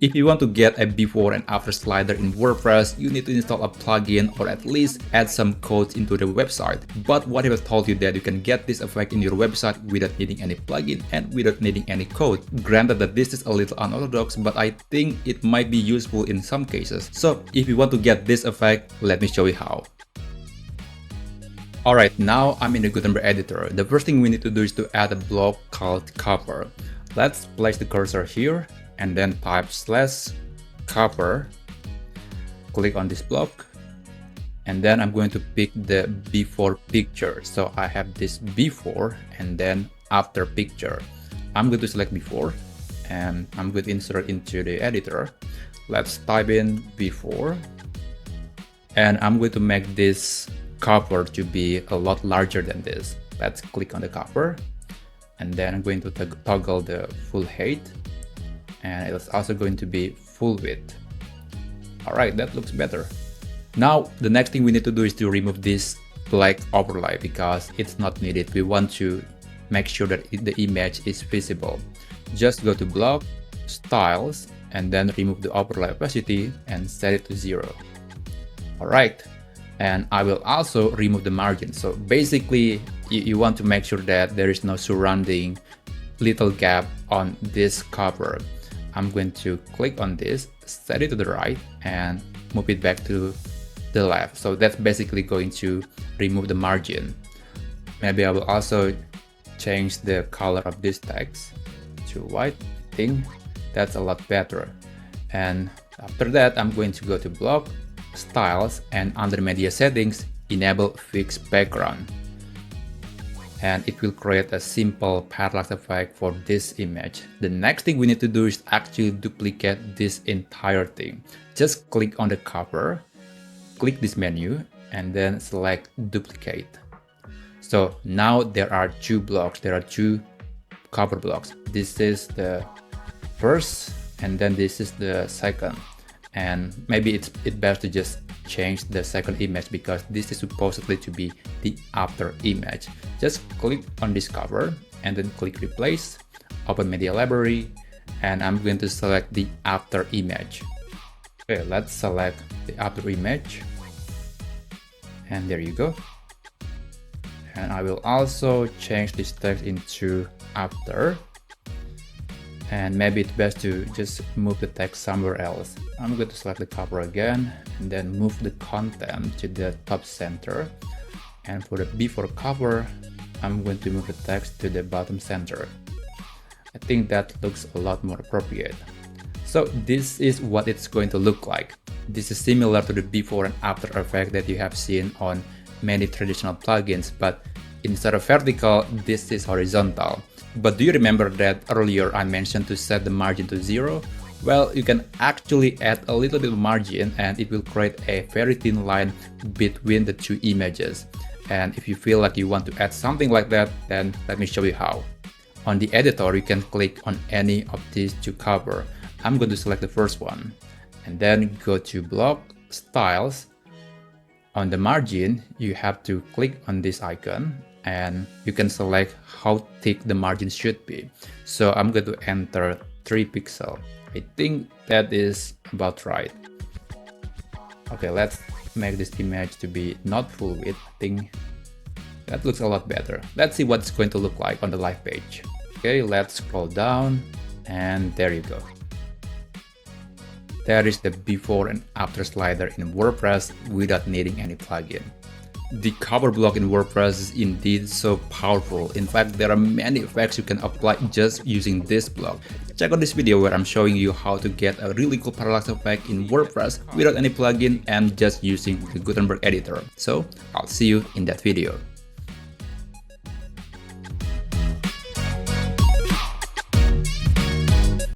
If you want to get a before and after slider in WordPress, you need to install a plugin or at least add some codes into the website. But what if I told you that you can get this effect in your website without needing any plugin and without needing any code? Granted that this is a little unorthodox, but I think it might be useful in some cases. So if you want to get this effect, let me show you how. Alright, now I'm in the Gutenberg editor. The first thing we need to do is to add a block called cover. Let's place the cursor here and then type /cover. Click on this block. And then I'm going to pick the before picture. So I have this before and then after picture. I'm going to select before and I'm going to insert into the editor. Let's type in before. And I'm going to make this cover to be a lot larger than this. Let's click on the cover. And then I'm going to toggle the full height. And it's also going to be full width. Alright, that looks better. Now, the next thing we need to do is to remove this black overlay because it's not needed. We want to make sure that the image is visible. Just go to Block, Styles, and then remove the overlay opacity and set it to 0. Alright, and I will also remove the margin. So basically, you want to make sure that there is no surrounding little gap on this cover. I'm going to click on this, set it to the right, and move it back to the left. So that's basically going to remove the margin. Maybe I will also change the color of this text to white. I think that's a lot better. And after that, I'm going to go to Block, Styles, and under Media Settings, enable Fixed Background. And it will create a simple parallax effect for this image. The next thing we need to do is actually duplicate this entire thing. Just click on the cover, click this menu, and then select duplicate. So now there are two blocks, there are two cover blocks. This is the first, and then this is the second. And maybe it's best to just change the second image because this is supposedly to be the after image. Just click on this cover and then click replace, open media library, and I'm going to select the after image. Okay, let's select the after image. And there you go. And I will also change this text into after. And maybe it's best to just move the text somewhere else. I'm going to select the cover again and then move the content to the top center. And for the before cover, I'm going to move the text to the bottom center. I think that looks a lot more appropriate. So this is what it's going to look like. This is similar to the before and after effect that you have seen on many traditional plugins, but instead of vertical, this is horizontal. But do you remember that earlier I mentioned to set the margin to 0? Well, you can actually add a little bit of margin and it will create a very thin line between the two images. And if you feel like you want to add something like that, then let me show you how. On the editor, you can click on any of these two cover. I'm going to select the first one and then go to Block, Styles. On the margin, you have to click on this icon and you can select how thick the margin should be. So I'm going to enter 3 pixels. I think that is about right. Okay, let's make this image to be not full width. I think that looks a lot better. Let's see what it's going to look like on the live page. Okay, let's scroll down and there you go. There is the before and after slider in WordPress without needing any plugin. The cover block in WordPress is indeed so powerful. In fact, there are many effects you can apply just using this block. Check out this video where I'm showing you how to get a really cool parallax effect in WordPress without any plugin and just using the Gutenberg editor. So I'll see you in that video.